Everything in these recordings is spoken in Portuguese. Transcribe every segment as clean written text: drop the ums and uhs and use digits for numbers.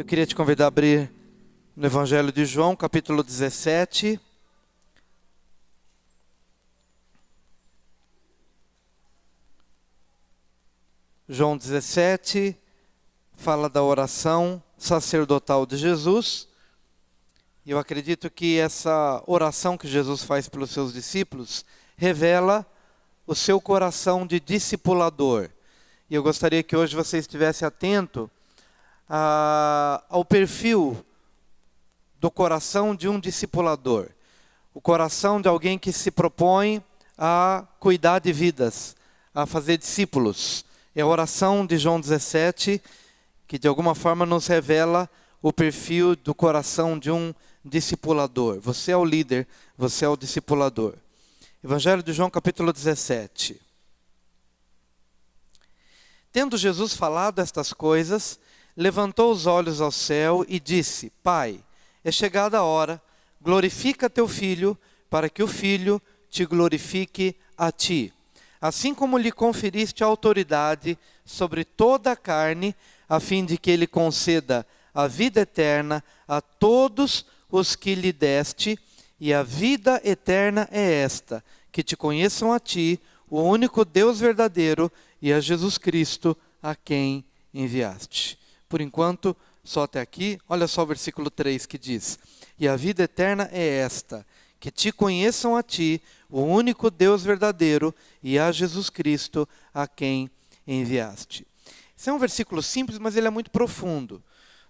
Eu queria te convidar a abrir no Evangelho de João, capítulo 17. João 17 fala da oração sacerdotal de Jesus. E eu acredito que essa oração que Jesus faz pelos seus discípulos revela o seu coração de discipulador. E eu gostaria que hoje você estivesse atento ao perfil do coração de um discipulador. O coração de alguém que se propõe a cuidar de vidas, a fazer discípulos. É a oração de João 17 que de alguma forma nos revela o perfil do coração de um discipulador. Você é o líder, você é o discipulador. Evangelho de João, capítulo 17. Tendo Jesus falado estas coisas, levantou os olhos ao céu e disse: Pai, é chegada a hora, glorifica teu Filho, para que o Filho te glorifique a ti. Assim como lhe conferiste autoridade sobre toda a carne, a fim de que ele conceda a vida eterna a todos os que lhe deste, e a vida eterna é esta, que te conheçam a ti, o único Deus verdadeiro, e a Jesus Cristo, a quem enviaste. Por enquanto, só até aqui, olha só o versículo 3 que diz: E a vida eterna é esta, que te conheçam a ti, o único Deus verdadeiro, e a Jesus Cristo, a quem enviaste. Esse é um versículo simples, mas ele é muito profundo.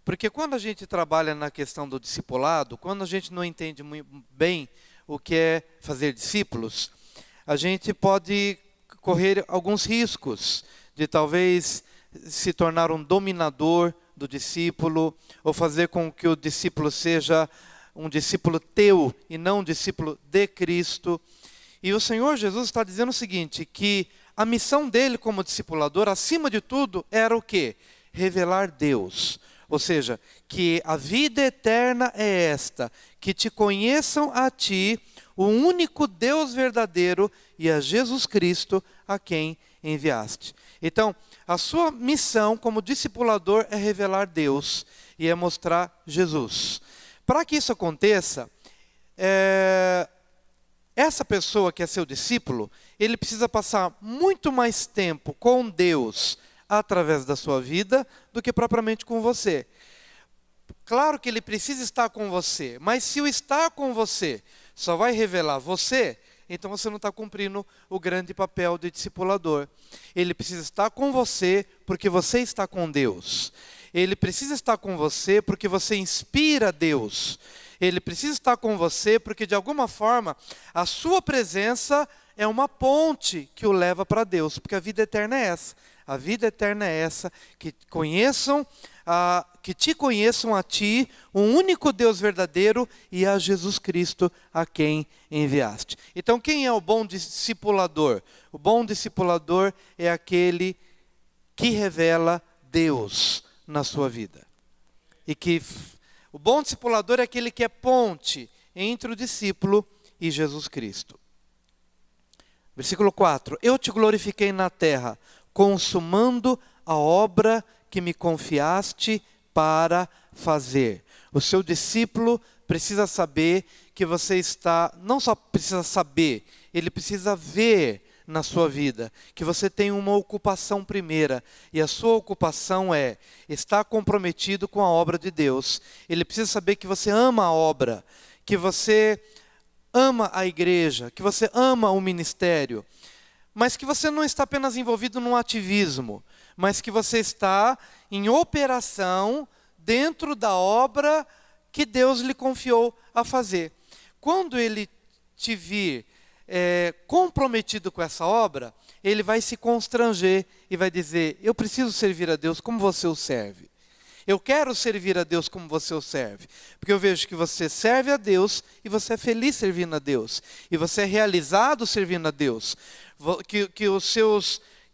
Porque quando a gente trabalha na questão do discipulado, quando a gente não entende muito bem o que é fazer discípulos, a gente pode correr alguns riscos de talvez se tornar um dominador do discípulo, ou fazer com que o discípulo seja um discípulo teu e não um discípulo de Cristo. E o Senhor Jesus está dizendo o seguinte, que a missão dele como discipulador, acima de tudo, era o quê? Revelar Deus. Ou seja, que a vida eterna é esta, que te conheçam a ti, o único Deus verdadeiro, e a Jesus Cristo, a quem enviaste. Então, a sua missão como discipulador é revelar Deus e é mostrar Jesus. Para que isso aconteça, essa pessoa que é seu discípulo, ele precisa passar muito mais tempo com Deus através da sua vida do que propriamente com você. Claro que ele precisa estar com você, mas se o estar com você só vai revelar você, então você não está cumprindo o grande papel de discipulador. Ele precisa estar com você porque você está com Deus. Ele precisa estar com você porque você inspira Deus. Ele precisa estar com você porque de alguma forma a sua presença é uma ponte que o leva para Deus, porque a vida eterna é essa. A vida eterna é essa, que te conheçam a ti, o único Deus verdadeiro, e a Jesus Cristo, a quem enviaste. Então, quem é o bom discipulador? O bom discipulador é aquele que revela Deus na sua vida. O bom discipulador é aquele que é ponte entre o discípulo e Jesus Cristo. Versículo 4. Eu te glorifiquei na terra, consumando a obra que me confiaste para fazer. O seu discípulo precisa saber que você está, não só precisa saber, ele precisa ver na sua vida que você tem uma ocupação primeira, e a sua ocupação é estar comprometido com a obra de Deus. Ele precisa saber que você ama a obra, que você ama a igreja, que você ama o ministério, mas que você não está apenas envolvido num ativismo, mas que você está em operação dentro da obra que Deus lhe confiou a fazer. Quando ele te vir comprometido com essa obra, ele vai se constranger e vai dizer: eu preciso servir a Deus como você o serve. Eu quero servir a Deus como você o serve, porque eu vejo que você serve a Deus e você é feliz servindo a Deus, e você é realizado servindo a Deus,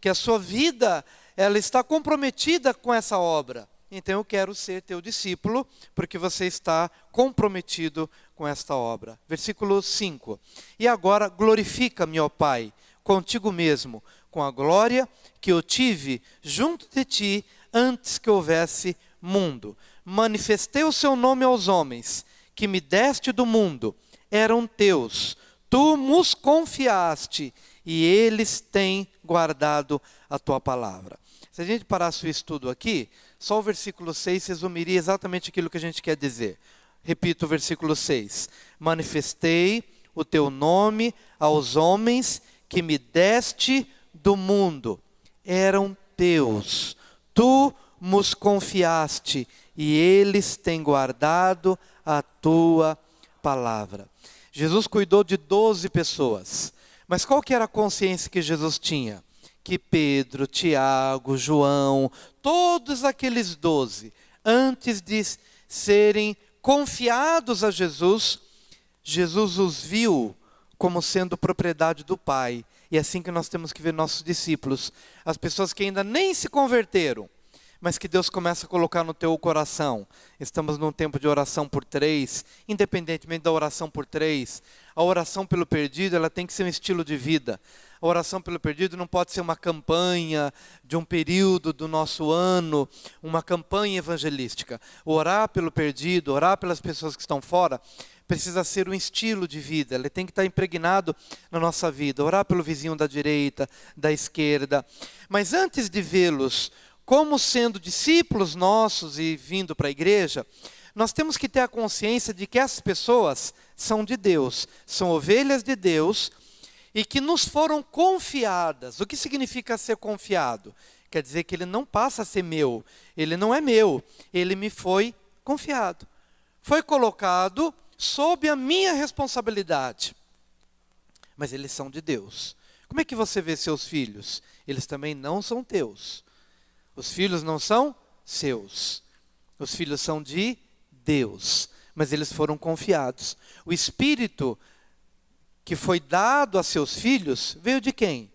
que a sua vida ela está comprometida com essa obra. Então eu quero ser teu discípulo, porque você está comprometido com esta obra. Versículo 5. E agora glorifica-me, ó Pai, contigo mesmo, com a glória que eu tive junto de ti antes que houvesse mundo. manifestei o seu nome aos homens, que me deste do mundo, eram teus, tu nos confiaste, e eles têm guardado a tua palavra. Se a gente parasse o estudo aqui, só o versículo 6 resumiria exatamente aquilo que a gente quer dizer. Repito o versículo 6. Manifestei o teu nome aos homens que me deste do mundo. Eram teus. Tu nos confiaste e eles têm guardado a tua palavra. Jesus cuidou de 12 pessoas. Mas qual que era a consciência que Jesus tinha? Que Pedro, Tiago, João, todos aqueles 12, antes de serem confiados a Jesus, Jesus os viu como sendo propriedade do Pai. E é assim que nós temos que ver nossos discípulos. As pessoas que ainda nem se converteram, mas que Deus começa a colocar no teu coração. Estamos num tempo de oração por 3, independentemente da oração por 3. A oração pelo perdido, ela tem que ser um estilo de vida. A oração pelo perdido não pode ser uma campanha de um período do nosso ano, uma campanha evangelística. Orar pelo perdido, orar pelas pessoas que estão fora, precisa ser um estilo de vida. Ele tem que estar impregnado na nossa vida. Orar pelo vizinho da direita, da esquerda. Mas antes de vê-los como sendo discípulos nossos e vindo para a igreja, nós temos que ter a consciência de que essas pessoas são de Deus, são ovelhas de Deus e que nos foram confiadas. O que significa ser confiado? Quer dizer que ele não passa a ser meu, ele não é meu, ele me foi confiado. Foi colocado sob a minha responsabilidade, mas eles são de Deus. Como é que você vê seus filhos? Eles também não são teus. Os filhos não são seus. Os filhos são de Deus, mas eles foram confiados. O Espírito que foi dado a seus filhos veio de quem?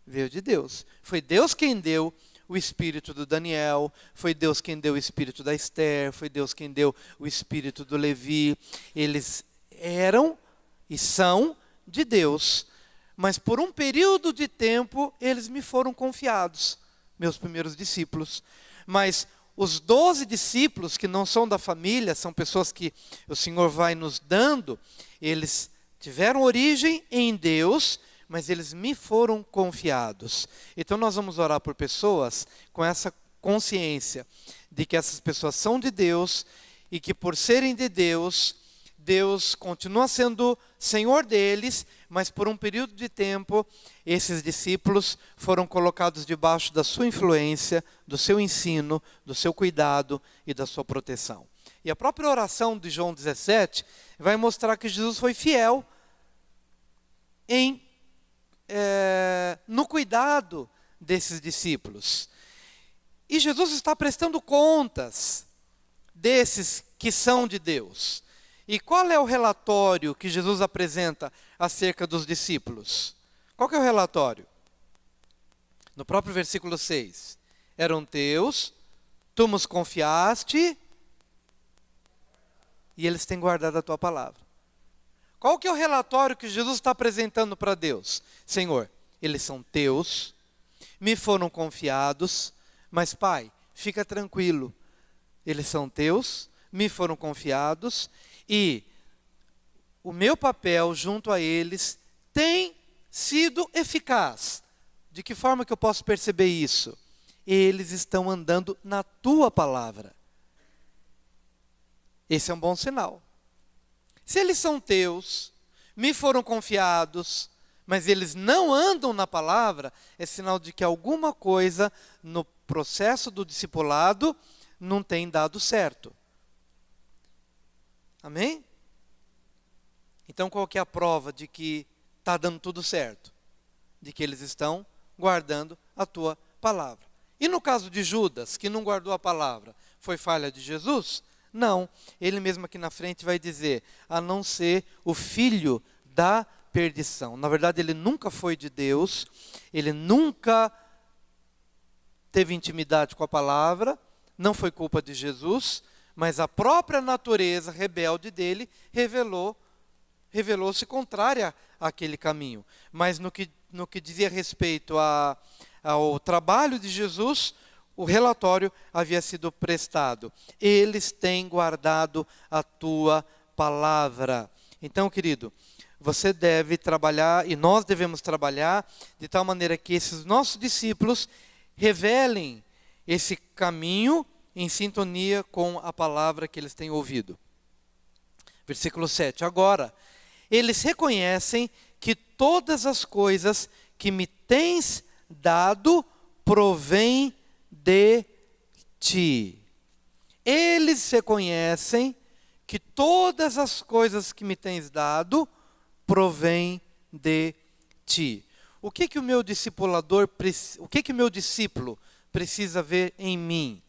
Veio de Deus. Foi Deus quem deu o Espírito do Daniel, foi Deus quem deu o Espírito da Esther, foi Deus quem deu o Espírito do Levi. Eles eram e são de Deus, mas por um período de tempo eles me foram confiados, meus primeiros discípulos. Mas os 12 discípulos que não são da família, são pessoas que o Senhor vai nos dando, eles tiveram origem em Deus, mas eles me foram confiados. Então nós vamos orar por pessoas com essa consciência de que essas pessoas são de Deus e que por serem de Deus, Deus continua sendo Senhor deles, mas por um período de tempo, esses discípulos foram colocados debaixo da sua influência, do seu ensino, do seu cuidado e da sua proteção. E a própria oração de João 17 vai mostrar que Jesus foi fiel no cuidado desses discípulos. E Jesus está prestando contas desses que são de Deus. E qual é o relatório que Jesus apresenta acerca dos discípulos? Qual que é o relatório? No próprio versículo 6. Eram teus, tu nos confiaste, e eles têm guardado a tua palavra. Qual que é o relatório que Jesus está apresentando para Deus? Senhor, eles são teus, me foram confiados, mas Pai, fica tranquilo, eles são teus, me foram confiados, e o meu papel junto a eles tem sido eficaz. De que forma que eu posso perceber isso? Eles estão andando na tua palavra. Esse é um bom sinal. Se eles são teus, me foram confiados, mas eles não andam na palavra, é sinal de que alguma coisa no processo do discipulado não tem dado certo. Amém? Então qual que é a prova de que está dando tudo certo? De que eles estão guardando a tua palavra. E no caso de Judas, que não guardou a palavra, foi falha de Jesus? Não, ele mesmo aqui na frente vai dizer, a não ser o filho da perdição. Na verdade, ele nunca foi de Deus, ele nunca teve intimidade com a palavra, não foi culpa de Jesus, mas a própria natureza rebelde dele revelou-se contrária àquele caminho. Mas no que dizia respeito ao trabalho de Jesus, o relatório havia sido prestado. Eles têm guardado a tua palavra. Então, querido, você deve trabalhar, e nós devemos trabalhar, de tal maneira que esses nossos discípulos revelem esse caminho em sintonia com a palavra que eles têm ouvido. Versículo 7. Agora, eles reconhecem que todas as coisas que me tens dado provém de ti. Eles reconhecem que todas as coisas que me tens dado provém de ti. O que o meu discipulador, o que o meu discípulo precisa ver em mim?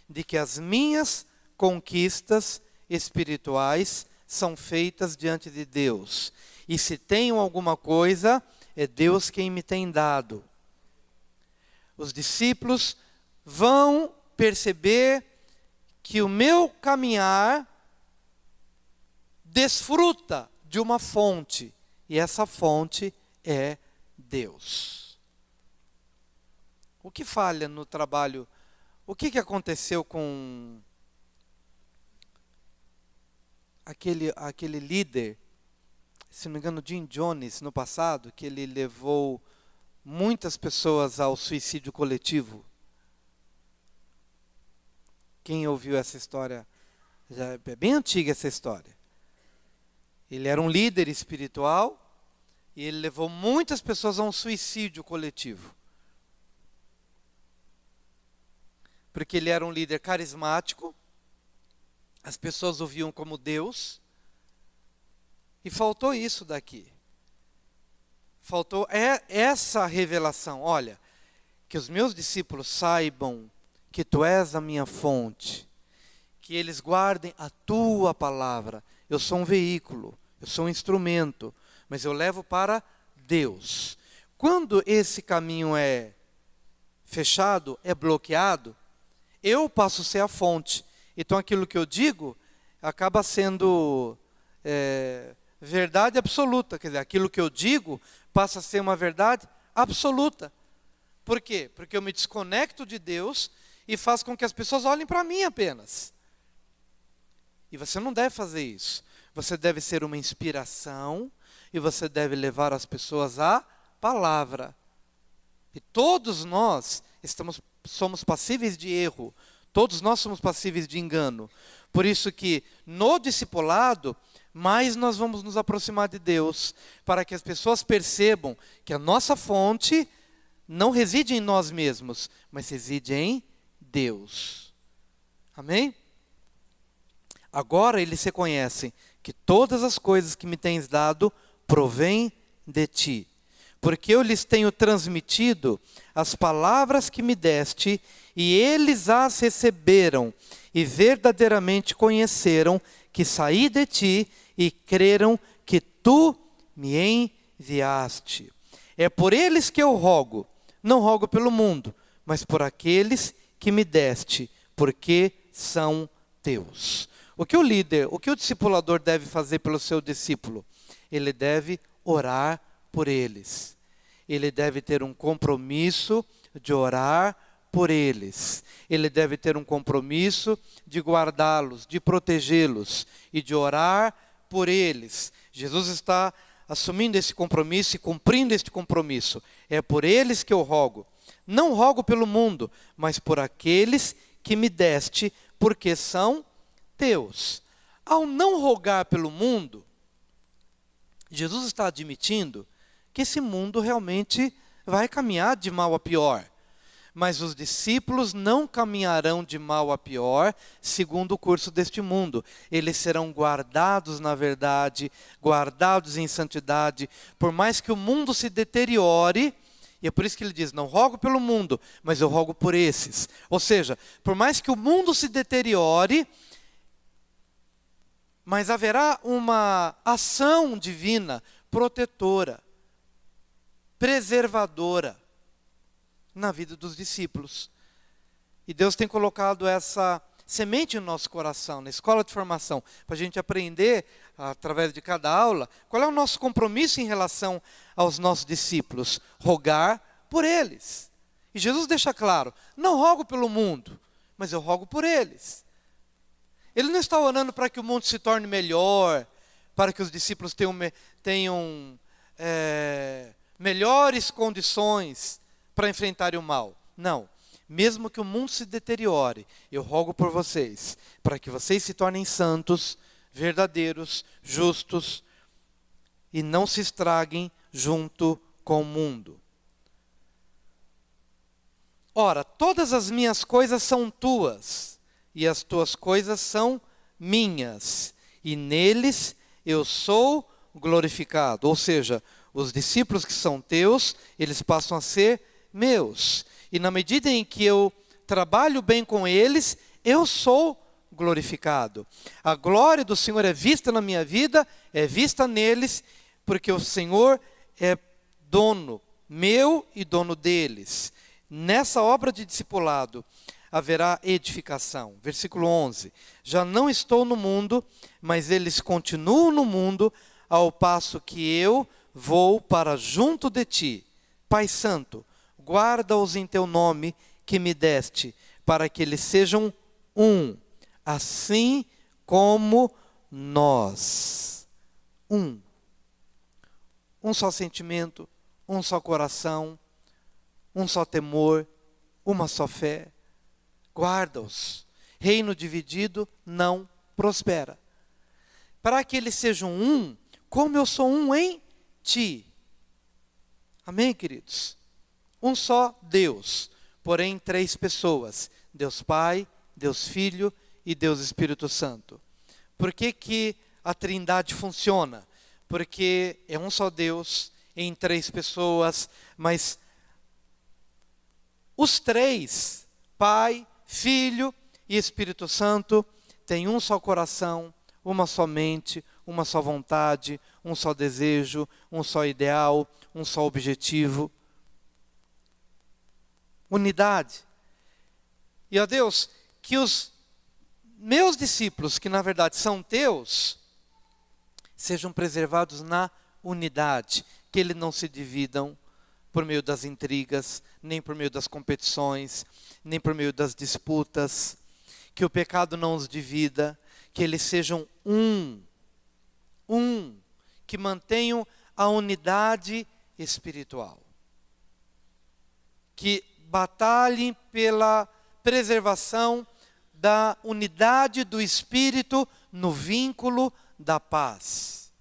De que as minhas conquistas espirituais são feitas diante de Deus. E se tenho alguma coisa, é Deus quem me tem dado. Os discípulos vão perceber que o meu caminhar desfruta de uma fonte, e essa fonte é Deus. O que falha no trabalho? O que aconteceu com aquele líder, se não me engano, Jim Jones, no passado, que ele levou muitas pessoas ao suicídio coletivo? Quem ouviu essa história? Já é bem antiga essa história. Ele era um líder espiritual e ele levou muitas pessoas a um suicídio coletivo. Porque ele era um líder carismático, as pessoas o viam como Deus, e faltou isso daqui. Faltou essa revelação. Olha, que os meus discípulos saibam que tu és a minha fonte, que eles guardem a tua palavra. Eu sou um veículo, eu sou um instrumento, mas eu levo para Deus. Quando esse caminho é fechado, é bloqueado, eu passo a ser a fonte. Então aquilo que eu digo acaba sendo verdade absoluta. Quer dizer, aquilo que eu digo passa a ser uma verdade absoluta. Por quê? Porque eu me desconecto de Deus e faço com que as pessoas olhem para mim apenas. E você não deve fazer isso. Você deve ser uma inspiração e você deve levar as pessoas à palavra. E todos nós somos passíveis de erro. Todos nós somos passíveis de engano. Por isso que no discipulado, mais nós vamos nos aproximar de Deus, para que as pessoas percebam que a nossa fonte não reside em nós mesmos, mas reside em Deus. Amém? Agora eles reconhecem que todas as coisas que me tens dado provêm de ti, porque eu lhes tenho transmitido as palavras que me deste, e eles as receberam, e verdadeiramente conheceram que saí de ti, e creram que tu me enviaste. É por eles que eu rogo, não rogo pelo mundo, mas por aqueles que me deste, porque são teus. O que o discipulador deve fazer pelo seu discípulo? Ele deve orar por eles. Ele deve ter um compromisso de orar por eles. Ele deve ter um compromisso de guardá-los, de protegê-los e de orar por eles. Jesus está assumindo esse compromisso e cumprindo este compromisso. É por eles que eu rogo. Não rogo pelo mundo, mas por aqueles que me deste, porque são teus. Ao não rogar pelo mundo, Jesus está admitindo que esse mundo realmente vai caminhar de mal a pior. Mas os discípulos não caminharão de mal a pior, segundo o curso deste mundo. Eles serão guardados na verdade, guardados em santidade. Por mais que o mundo se deteriore, e é por isso que ele diz, não rogo pelo mundo, mas eu rogo por esses. Ou seja, por mais que o mundo se deteriore, mas haverá uma ação divina, protetora, preservadora, na vida dos discípulos. E Deus tem colocado essa semente no nosso coração, na escola de formação, para a gente aprender, através de cada aula, qual é o nosso compromisso em relação aos nossos discípulos. Rogar por eles. E Jesus deixa claro, não rogo pelo mundo, mas eu rogo por eles. Ele não está orando para que o mundo se torne melhor, para que os discípulos tenham melhores condições para enfrentarem o mal. Não. Mesmo que o mundo se deteriore, eu rogo por vocês, para que vocês se tornem santos, verdadeiros, justos, e não se estraguem junto com o mundo. Ora, todas as minhas coisas são tuas, e as tuas coisas são minhas, e neles eu sou glorificado. Ou seja, os discípulos que são teus, eles passam a ser meus. E na medida em que eu trabalho bem com eles, eu sou glorificado. A glória do Senhor é vista na minha vida, é vista neles, porque o Senhor é dono meu e dono deles. Nessa obra de discipulado haverá edificação. Versículo 11. Já não estou no mundo, mas eles continuam no mundo, ao passo que eu vou para junto de ti. Pai Santo, guarda-os em teu nome que me deste, para que eles sejam um, assim como nós. Um. Um só sentimento, um só coração, um só temor, uma só fé. Guarda-os. Reino dividido não prospera. Para que eles sejam um, como eu sou um em ti. Amém, queridos? Um só Deus, porém três pessoas. Deus Pai, Deus Filho e Deus Espírito Santo. Por que a Trindade funciona? Porque é um só Deus em três pessoas, mas os três, Pai, Filho e Espírito Santo, têm um só coração, uma só mente, uma só vontade, um só desejo, um só ideal, um só objetivo. Unidade. E ó Deus, que os meus discípulos, que na verdade são teus, sejam preservados na unidade, que eles não se dividam por meio das intrigas, nem por meio das competições, nem por meio das disputas, que o pecado não os divida, que eles sejam um, que mantenham a unidade espiritual, que batalhem pela preservação da unidade do Espírito no vínculo da paz.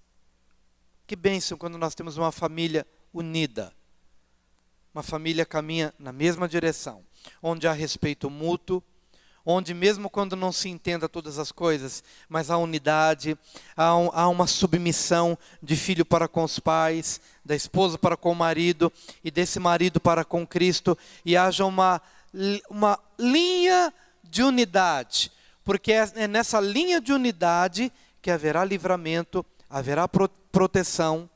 Que bênção quando nós temos uma família unida. Uma família caminha na mesma direção, onde há respeito mútuo, onde mesmo quando não se entenda todas as coisas, mas há unidade, há uma submissão de filho para com os pais, da esposa para com o marido, e desse marido para com Cristo, e haja uma linha de unidade, porque é nessa linha de unidade que haverá livramento, haverá proteção,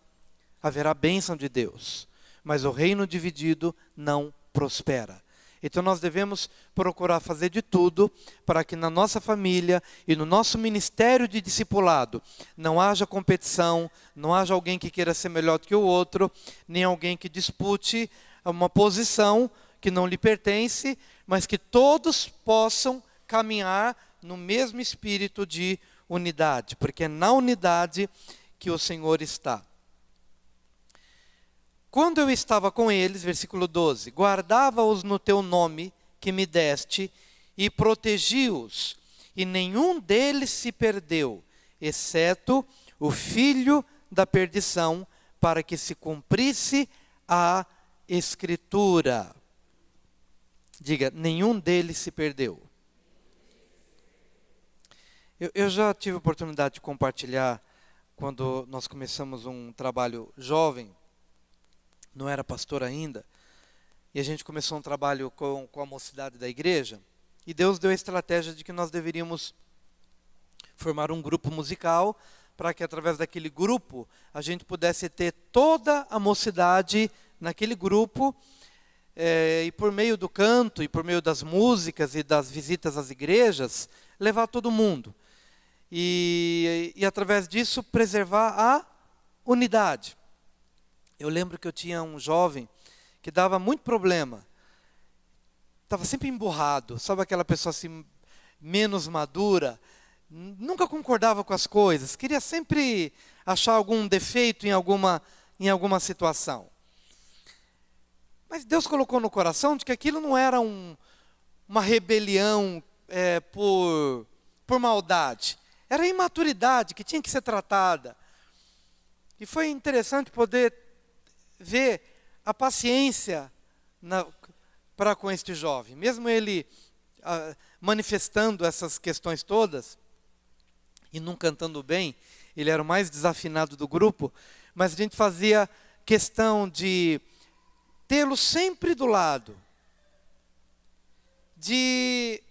haverá bênção de Deus. Mas o reino dividido não prospera. Então nós devemos procurar fazer de tudo para que na nossa família e no nosso ministério de discipulado não haja competição, não haja alguém que queira ser melhor do que o outro, nem alguém que dispute uma posição que não lhe pertence, mas que todos possam caminhar no mesmo espírito de unidade, porque é na unidade que o Senhor está. Quando eu estava com eles, versículo 12, guardava-os no teu nome que me deste e protegi-os, e nenhum deles se perdeu, exceto o filho da perdição, para que se cumprisse a Escritura. Diga, nenhum deles se perdeu. Eu já tive a oportunidade de compartilhar, quando nós começamos um trabalho jovem, não era pastor ainda, e a gente começou um trabalho com a mocidade da igreja, e Deus deu a estratégia de que nós deveríamos formar um grupo musical, para que através daquele grupo a gente pudesse ter toda a mocidade naquele grupo, e por meio do canto, e por meio das músicas e das visitas às igrejas, levar todo mundo. E através disso preservar a unidade. Eu lembro que eu tinha um jovem que dava muito problema. estava sempre emburrado, sabe aquela pessoa assim, menos madura, nunca concordava com as coisas, queria sempre achar algum defeito em alguma situação. Mas Deus colocou no coração de que aquilo não era uma rebelião por maldade. Era imaturidade que tinha que ser tratada. E foi interessante poder ver a paciência para com este jovem. Mesmo ele manifestando essas questões todas, e não cantando bem, ele era o mais desafinado do grupo, mas a gente fazia questão de tê-lo sempre do lado, de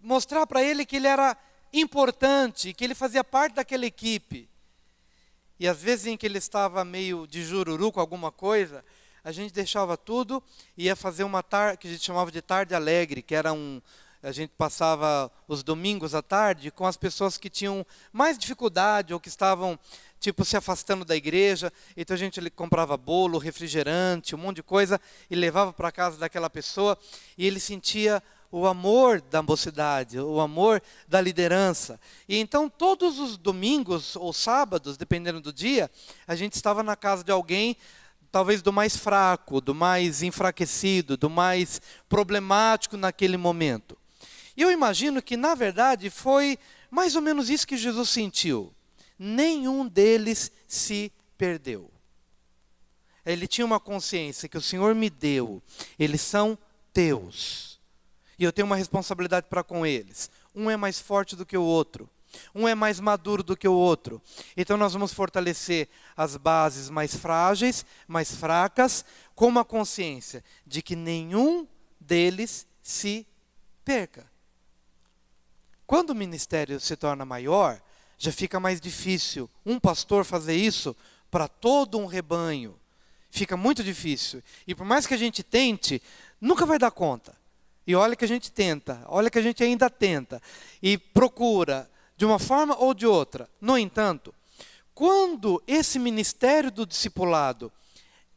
mostrar para ele que ele era importante, que ele fazia parte daquela equipe. E às vezes em que ele estava meio de jururu com alguma coisa, a gente deixava tudo e ia fazer uma tarde, que a gente chamava de tarde alegre, que era a gente passava os domingos à tarde com as pessoas que tinham mais dificuldade ou que estavam se afastando da igreja. Então a gente comprava bolo, refrigerante, um monte de coisa e levava para casa daquela pessoa, e ele sentia o amor da mocidade, o amor da liderança. E então todos os domingos ou sábados, dependendo do dia, a gente estava na casa de alguém, talvez do mais fraco, do mais enfraquecido, do mais problemático naquele momento. E eu imagino que, na verdade, foi mais ou menos isso que Jesus sentiu. Nenhum deles se perdeu. Ele tinha uma consciência que o Senhor me deu, eles são teus. E eu tenho uma responsabilidade para com eles. Um é mais forte do que o outro. Um é mais maduro do que o outro. Então nós vamos fortalecer as bases mais frágeis, mais fracas, com uma consciência de que nenhum deles se perca. Quando o ministério se torna maior, já fica mais difícil um pastor fazer isso para todo um rebanho. Fica muito difícil. E por mais que a gente tente, nunca vai dar conta. E olha que a gente tenta, olha que a gente ainda tenta. E procura, de uma forma ou de outra. No entanto, quando esse ministério do discipulado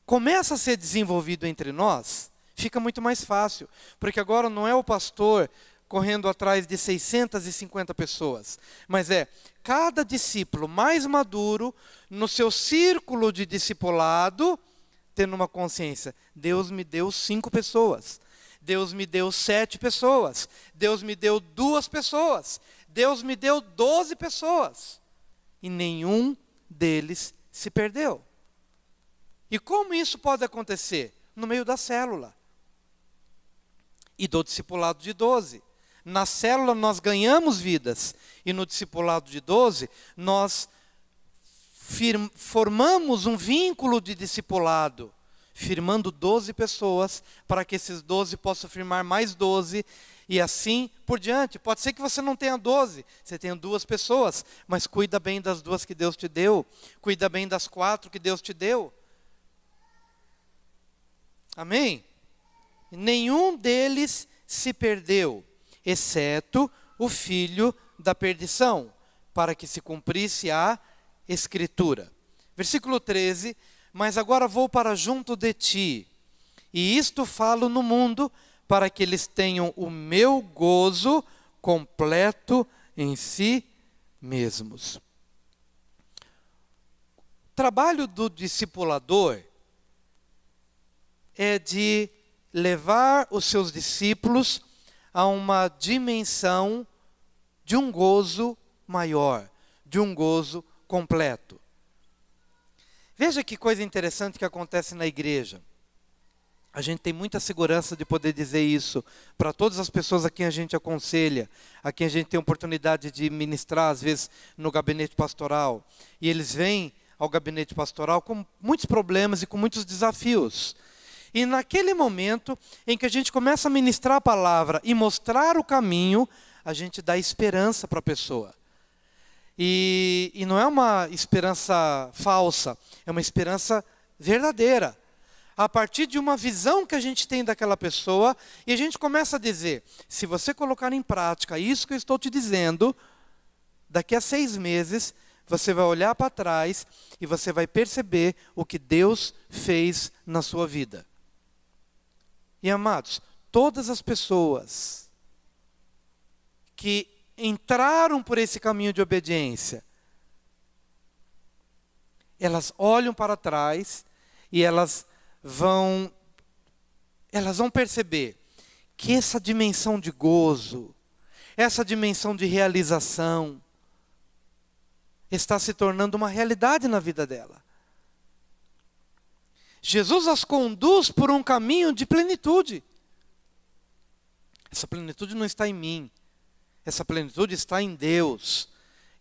começa a ser desenvolvido entre nós, fica muito mais fácil. Porque agora não é o pastor correndo atrás de 650 pessoas, mas cada discípulo mais maduro, no seu círculo de discipulado, tendo uma consciência: Deus me deu 5 pessoas, Deus me deu 7 pessoas, Deus me deu 2 pessoas, Deus me deu 12 pessoas, e nenhum deles se perdeu. E como isso pode acontecer? No meio da célula e do discipulado de 12. Na célula nós ganhamos vidas, e no discipulado de 12 nós formamos um vínculo de discipulado, firmando 12 pessoas, para que esses 12 possam firmar mais 12, e assim por diante. Pode ser que você não tenha 12, você tenha 2 pessoas, mas cuida bem das 2 que Deus te deu, cuida bem das 4 que Deus te deu. Amém? Nenhum deles se perdeu, exceto o filho da perdição, para que se cumprisse a Escritura. Versículo 13: mas agora vou para junto de ti, e isto falo no mundo, para que eles tenham o meu gozo completo em si mesmos. O trabalho do discipulador é de levar os seus discípulos a uma dimensão de um gozo maior, de um gozo completo. Veja que coisa interessante que acontece na igreja. A gente tem muita segurança de poder dizer isso para todas as pessoas a quem a gente aconselha, a quem a gente tem oportunidade de ministrar, às vezes, no gabinete pastoral. E eles vêm ao gabinete pastoral com muitos problemas e com muitos desafios. E naquele momento em que a gente começa a ministrar a palavra e mostrar o caminho, a gente dá esperança para a pessoa. E não é uma esperança falsa, é uma esperança verdadeira. A partir de uma visão que a gente tem daquela pessoa, e a gente começa a dizer: se você colocar em prática isso que eu estou te dizendo, daqui a 6 meses, você vai olhar para trás e você vai perceber o que Deus fez na sua vida. E amados, todas as pessoas que entraram por esse caminho de obediência, elas olham para trás e elas vão perceber que essa dimensão de gozo, essa dimensão de realização, está se tornando uma realidade na vida dela. Jesus as conduz por um caminho de plenitude. Essa plenitude não está em mim, essa plenitude está em Deus.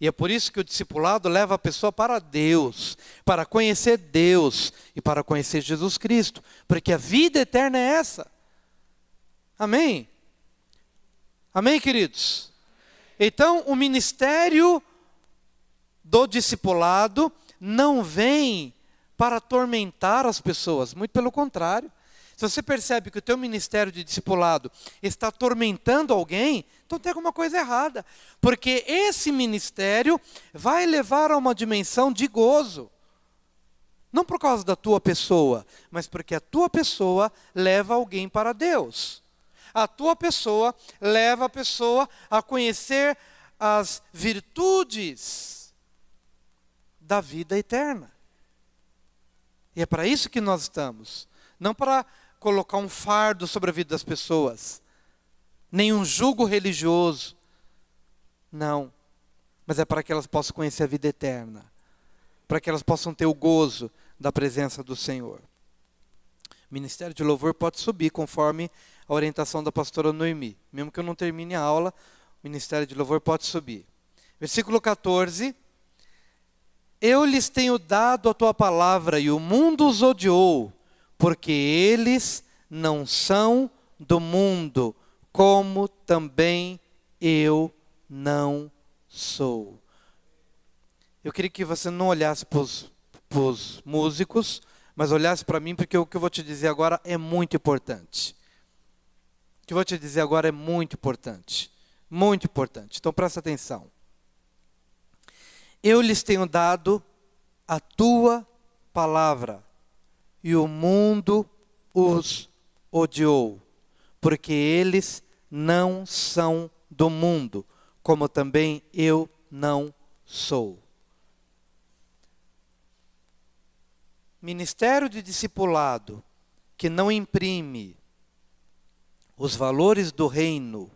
E é por isso que o discipulado leva a pessoa para Deus, para conhecer Deus e para conhecer Jesus Cristo, porque a vida eterna é essa. Amém? Amém, queridos? Então, o ministério do discipulado não vem para atormentar as pessoas, muito pelo contrário. Se você percebe que o teu ministério de discipulado está atormentando alguém, então tem alguma coisa errada. Porque esse ministério vai levar a uma dimensão de gozo. Não por causa da tua pessoa, mas porque a tua pessoa leva alguém para Deus. A tua pessoa leva a pessoa a conhecer as virtudes da vida eterna. E é para isso que nós estamos. Não para colocar um fardo sobre a vida das pessoas, nem um jugo religioso. Não. Mas é para que elas possam conhecer a vida eterna. Para que elas possam ter o gozo da presença do Senhor. O ministério de louvor pode subir conforme a orientação da pastora Noemi. Mesmo que eu não termine a aula, o ministério de louvor pode subir. Versículo 14. Eu lhes tenho dado a tua palavra e o mundo os odiou, porque eles não são do mundo, como também eu não sou. Eu queria que você não olhasse para os músicos, mas olhasse para mim, porque o que eu vou te dizer agora é muito importante. O que eu vou te dizer agora é muito importante. Muito importante. Então presta atenção. Eu lhes tenho dado a tua palavra, e o mundo os odiou, porque eles não são do mundo, como também eu não sou. Ministério de discipulado que não imprime os valores do reino,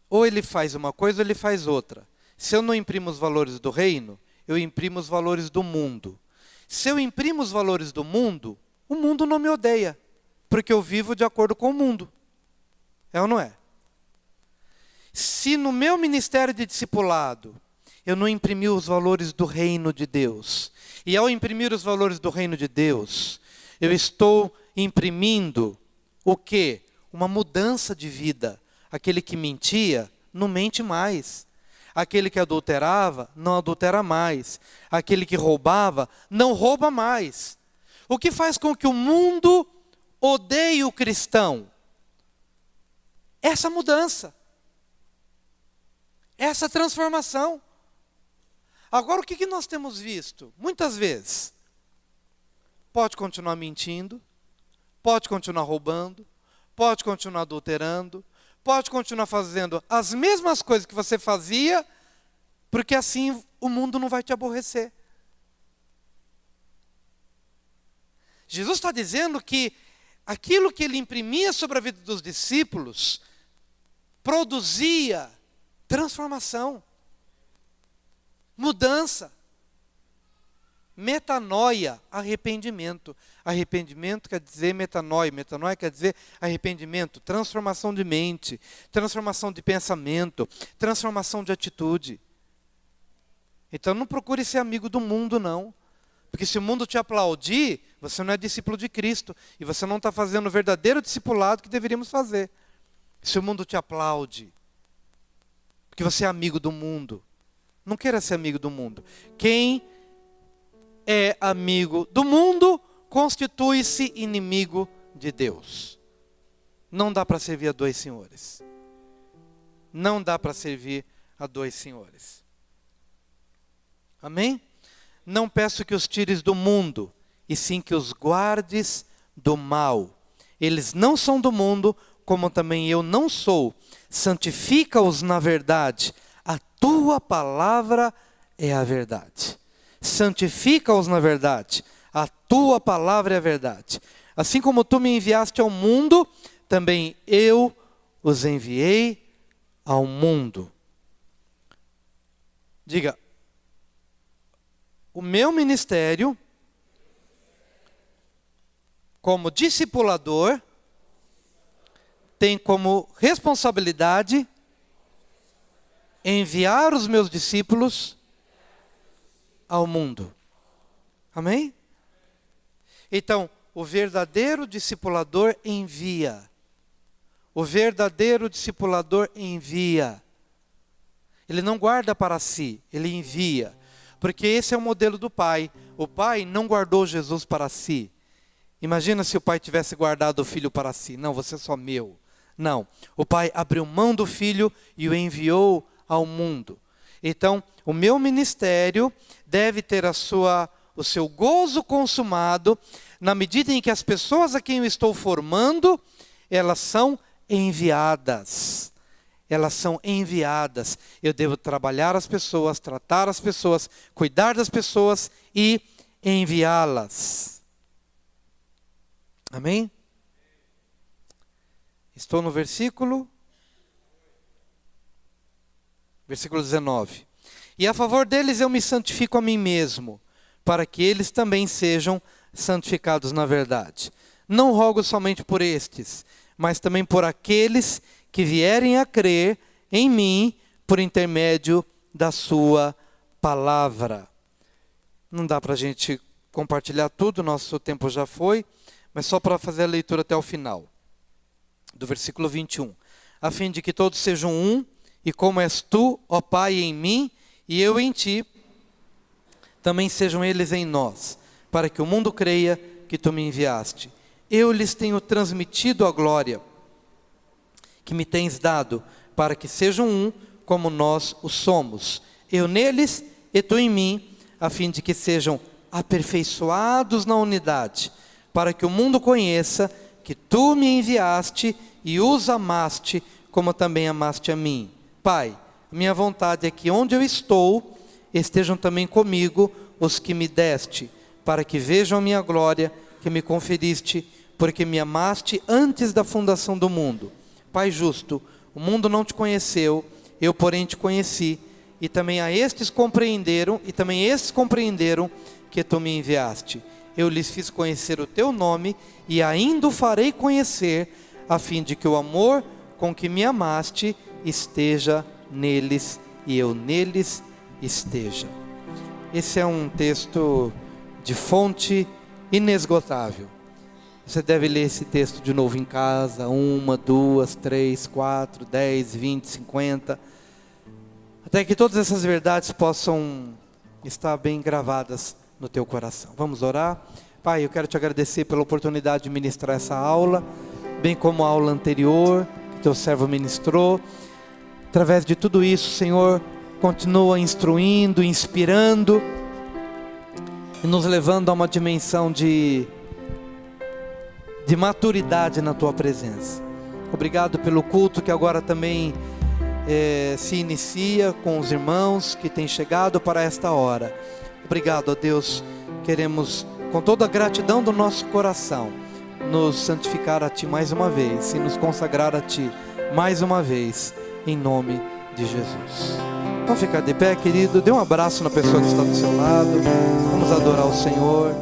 ou ele faz uma coisa ou ele faz outra. Se eu não imprimo os valores do reino, eu imprimo os valores do mundo. Se eu imprimo os valores do mundo, o mundo não me odeia, porque eu vivo de acordo com o mundo. É ou não é? Se no meu ministério de discipulado, eu não imprimir os valores do reino de Deus, e ao imprimir os valores do reino de Deus, eu estou imprimindo o quê? Uma mudança de vida. Aquele que mentia, não mente mais. Aquele que adulterava, não adultera mais. Aquele que roubava, não rouba mais. O que faz com que o mundo odeie o cristão? Essa mudança. Essa transformação. Agora, o que nós temos visto? Muitas vezes, pode continuar mentindo, pode continuar roubando, pode continuar adulterando, pode continuar fazendo as mesmas coisas que você fazia, porque assim o mundo não vai te aborrecer. Jesus está dizendo que aquilo que ele imprimia sobre a vida dos discípulos produzia transformação, mudança, metanoia, arrependimento. Arrependimento quer dizer metanoia, metanoia quer dizer arrependimento, transformação de mente, transformação de pensamento, transformação de atitude. Então não procure ser amigo do mundo, não. Porque se o mundo te aplaudir, você não é discípulo de Cristo, e você não está fazendo o verdadeiro discipulado que deveríamos fazer. Se o mundo te aplaude, porque você é amigo do mundo, não queira ser amigo do mundo. Quem é amigo do mundo constitui-se inimigo de Deus. Não dá para servir a dois senhores. Não dá para servir a dois senhores. Amém? Não peço que os tires do mundo, e sim que os guardes do mal. Eles não são do mundo, como também eu não sou. Santifica-os na verdade. A tua palavra é a verdade. Santifica-os na verdade. A tua palavra é a verdade. Assim como tu me enviaste ao mundo, também eu os enviei ao mundo. Diga, o meu ministério, como discipulador, tem como responsabilidade enviar os meus discípulos ao mundo. Amém? Então, o verdadeiro discipulador envia. O verdadeiro discipulador envia. Ele não guarda para si, ele envia. Porque esse é o modelo do Pai. O Pai não guardou Jesus para si. Imagina se o Pai tivesse guardado o Filho para si. Não, você é só meu. Não, o Pai abriu mão do Filho e o enviou ao mundo. Então, o meu ministério deve ter o seu gozo consumado na medida em que as pessoas a quem eu estou formando, elas são enviadas. Elas são enviadas. Eu devo trabalhar as pessoas, tratar as pessoas, cuidar das pessoas e enviá-las. Amém? Estou no versículo 19. E a favor deles eu me santifico a mim mesmo, para que eles também sejam santificados na verdade. Não rogo somente por estes, mas também por aqueles que vierem a crer em mim por intermédio da sua palavra. Não dá para a gente compartilhar tudo, nosso tempo já foi, mas só para fazer a leitura até o final. Do versículo 21. A fim de que todos sejam um, e como és tu, ó Pai, em mim, e eu em ti, também sejam eles em nós, para que o mundo creia que tu me enviaste. Eu lhes tenho transmitido a glória que me tens dado, para que sejam um, como nós o somos. Eu neles e tu em mim, a fim de que sejam aperfeiçoados na unidade, para que o mundo conheça que tu me enviaste e os amaste, como também amaste a mim. Pai, minha vontade é que onde eu estou, estejam também comigo os que me deste, para que vejam a minha glória que me conferiste, porque me amaste antes da fundação do mundo. Pai justo, o mundo não te conheceu, eu porém te conheci, e também estes compreenderam que tu me enviaste. Eu lhes fiz conhecer o teu nome, e ainda o farei conhecer, a fim de que o amor com que me amaste esteja neles, e eu neles esteja. Esse é um texto de fonte inesgotável. Você deve ler esse texto de novo em casa, 1, 2, 3, 4, 10, 20, 50, até que todas essas verdades possam estar bem gravadas no teu coração. Vamos orar? Pai, eu quero te agradecer pela oportunidade de ministrar essa aula, bem como a aula anterior que teu servo ministrou. Através de tudo isso, Senhor, continua instruindo, inspirando e nos levando a uma dimensão de maturidade na tua presença. Obrigado pelo culto que agora também se inicia com os irmãos que têm chegado para esta hora. Obrigado, ó Deus. Queremos, com toda a gratidão do nosso coração, nos santificar a Ti mais uma vez e nos consagrar a Ti mais uma vez, em nome de Jesus. Vamos ficar de pé, querido. Dê um abraço na pessoa que está do seu lado. Vamos adorar o Senhor.